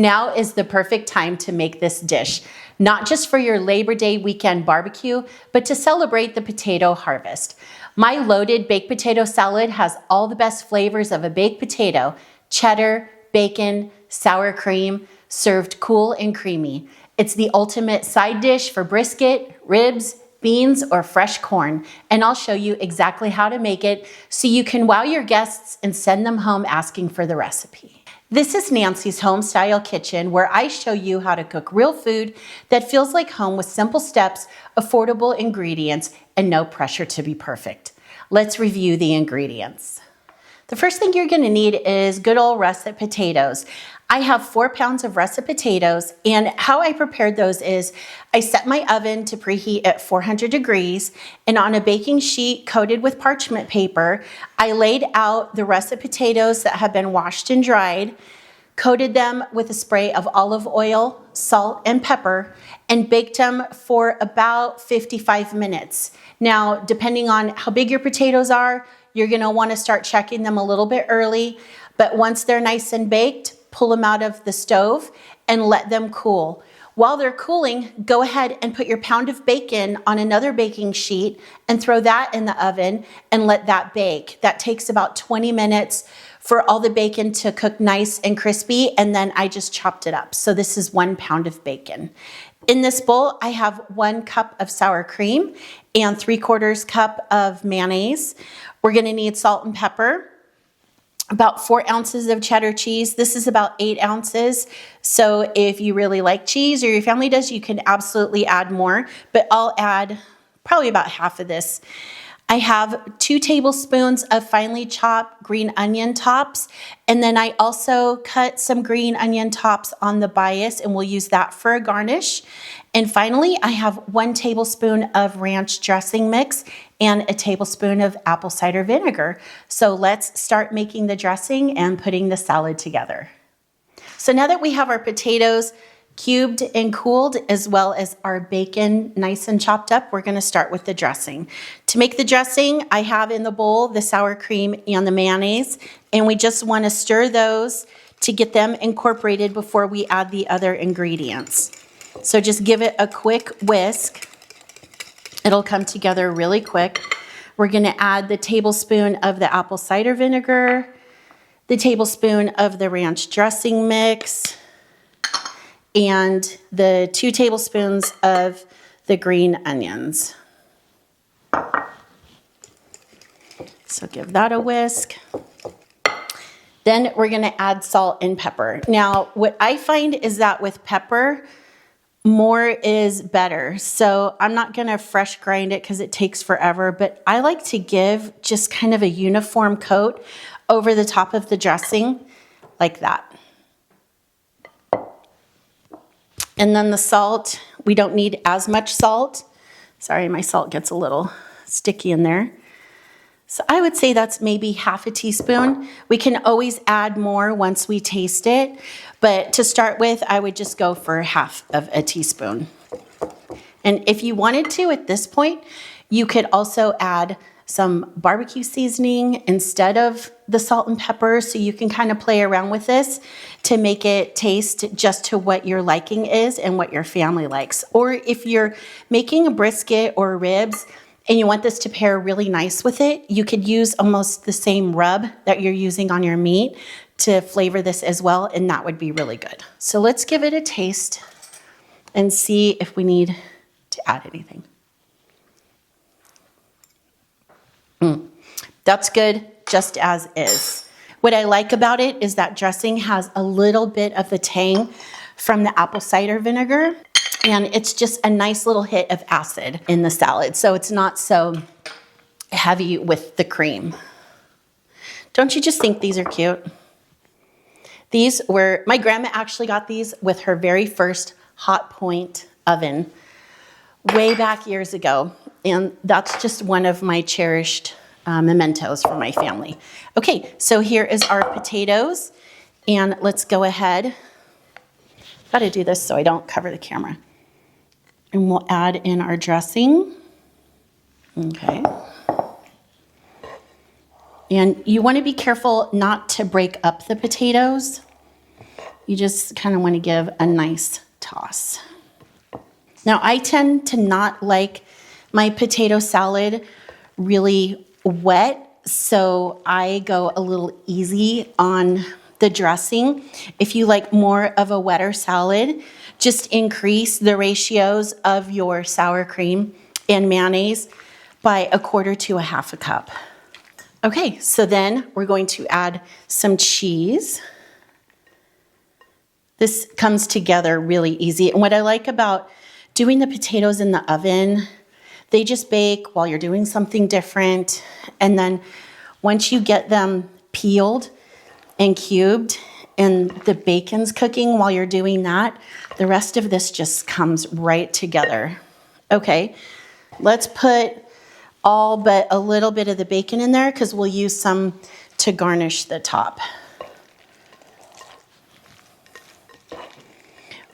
Now is the perfect time to make this dish, not just for your Labor Day weekend barbecue, but to celebrate the potato harvest. My loaded baked potato salad has all the best flavors of a baked potato: cheddar, bacon, sour cream, served cool and creamy. It's the ultimate side dish for brisket, ribs, beans, or fresh corn, and I'll show you exactly how to make it so you can wow your guests and send them home asking for the recipe. This is Nancy's Homestyle Kitchen, where I show you how to cook real food that feels like home with simple steps, affordable ingredients, and no pressure to be perfect. Let's review the ingredients. The first thing you're gonna need is good old russet potatoes. I have 4 pounds of russet potatoes, and how I prepared those is I set my oven to preheat at 400 degrees, and on a baking sheet coated with parchment paper, I laid out the russet potatoes that have been washed and dried, coated them with a spray of olive oil, salt, and pepper, and baked them for about 55 minutes. Now, depending on how big your potatoes are, you're gonna wanna start checking them a little bit early, but once they're nice and baked, pull them out of the stove and let them cool. While they're cooling, go ahead and put your pound of bacon on another baking sheet and throw that in the oven and let that bake. That takes about 20 minutes for all the bacon to cook nice and crispy, and then I just chopped it up. So this is 1 pound of bacon. In this bowl, I have 1 cup of sour cream and 3/4 cup of mayonnaise. We're gonna need salt and pepper, about 4 ounces of cheddar cheese. This is about 8 ounces. So if you really like cheese, or your family does, you can absolutely add more, but I'll add probably about half of this. I have 2 tablespoons of finely chopped green onion tops, and then I also cut some green onion tops on the bias, and we'll use that for a garnish. And finally, I have 1 tablespoon of ranch dressing mix and a tablespoon of apple cider vinegar. So let's start making the dressing and putting the salad together. So now that we have our potatoes cubed and cooled, as well as our bacon nice and chopped up, we're gonna start with the dressing. To make the dressing, I have in the bowl the sour cream and the mayonnaise, and we just wanna stir those to get them incorporated before we add the other ingredients. So just give it a quick whisk. It'll come together really quick. We're gonna add the tablespoon of the apple cider vinegar, the tablespoon of the ranch dressing mix, and the 2 tablespoons of the green onions. So give that a whisk. Then we're gonna add salt and pepper. Now, what I find is that with pepper, more is better. So I'm not gonna fresh grind it because it takes forever, but I like to give just kind of a uniform coat over the top of the dressing like that. And then the salt, we don't need as much salt. Sorry, my salt gets a little sticky in there. So I would say that's maybe half a teaspoon. We can always add more once we taste it, but to start with, I would just go for half of a teaspoon. And if you wanted to at this point, you could also add some barbecue seasoning instead of the salt and pepper, so you can kind of play around with this to make it taste just to what your liking is and what your family likes. Or if you're making a brisket or ribs and you want this to pair really nice with it, you could use almost the same rub that you're using on your meat to flavor this as well, and that would be really good. So let's give it a taste and see if we need to add anything. That's good just as is. What I like about it is that dressing has a little bit of the tang from the apple cider vinegar, and it's just a nice little hit of acid in the salad, so it's not so heavy with the cream. Don't you just think these are cute? These were, my grandma actually got these with her very first hot point oven way back years ago, and that's just one of my cherished mementos for my family. Okay, so here is our potatoes, and let's go ahead. Gotta do this so I don't cover the camera. And we'll add in our dressing. Okay. And you want to be careful not to break up the potatoes. you just kind of want to give a nice toss. Now, I tend to not like my potato salad really wet, so I go a little easy on the dressing. If you like more of a wetter salad, just increase the ratios of your sour cream and mayonnaise by 1/4 to 1/2 cup. Okay, so then we're going to add some cheese. This comes together really easy. And what I like about doing the potatoes in the oven, they just bake while you're doing something different. And then once you get them peeled and cubed and the bacon's cooking while you're doing that, the rest of this just comes right together. Okay, let's put all but a little bit of the bacon in there because we'll use some to garnish the top.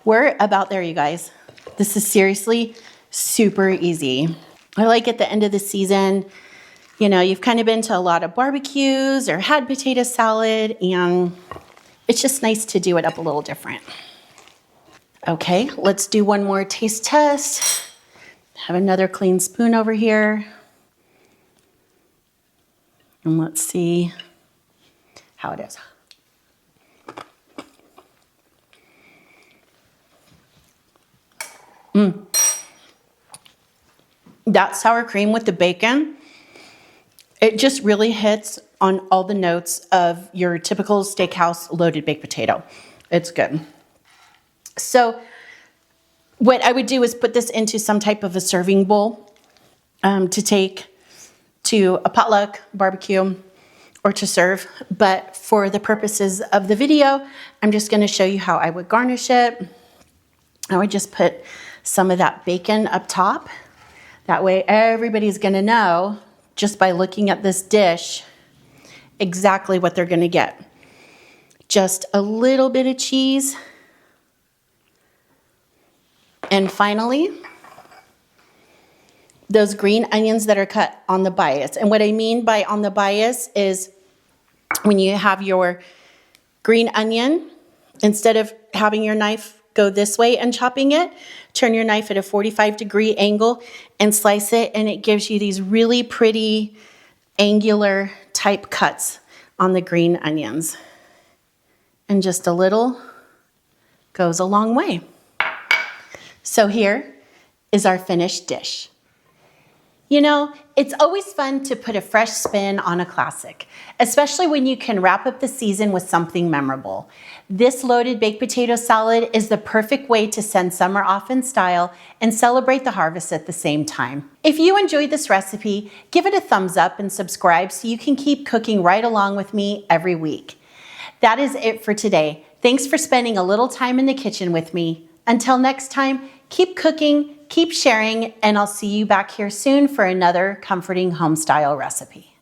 We're about there, you guys. This is seriously super easy. I like at the end of the season, you know, you've kind of been to a lot of barbecues or had potato salad, and it's just nice to do it up a little different. Okay, let's do one more taste test. Have another clean spoon over here. And let's see how it is. That sour cream with the bacon, it just really hits on all the notes of your typical steakhouse loaded baked potato. It's good. So what I would do is put this into some type of a serving bowl to take to a potluck, barbecue, or to serve. But for the purposes of the video, I'm just going to show you how I would garnish it. I would just put some of that bacon up top. That way everybody's going to know just by looking at this dish exactly what they're going to get. Just a little bit of cheese. And finally, those green onions that are cut on the bias. And what I mean by on the bias is when you have your green onion, instead of having your knife go this way and chopping it, turn your knife at a 45-degree angle and slice it, and it gives you these really pretty angular type cuts on the green onions. And just a little goes a long way. So here is our finished dish. You know, it's always fun to put a fresh spin on a classic, especially when you can wrap up the season with something memorable. This loaded baked potato salad is the perfect way to send summer off in style and celebrate the harvest at the same time. If you enjoyed this recipe, give it a thumbs up and subscribe so you can keep cooking right along with me every week. That is it for today. Thanks for spending a little time in the kitchen with me. Until next time, keep cooking, keep sharing, and I'll see you back here soon for another comforting home style recipe.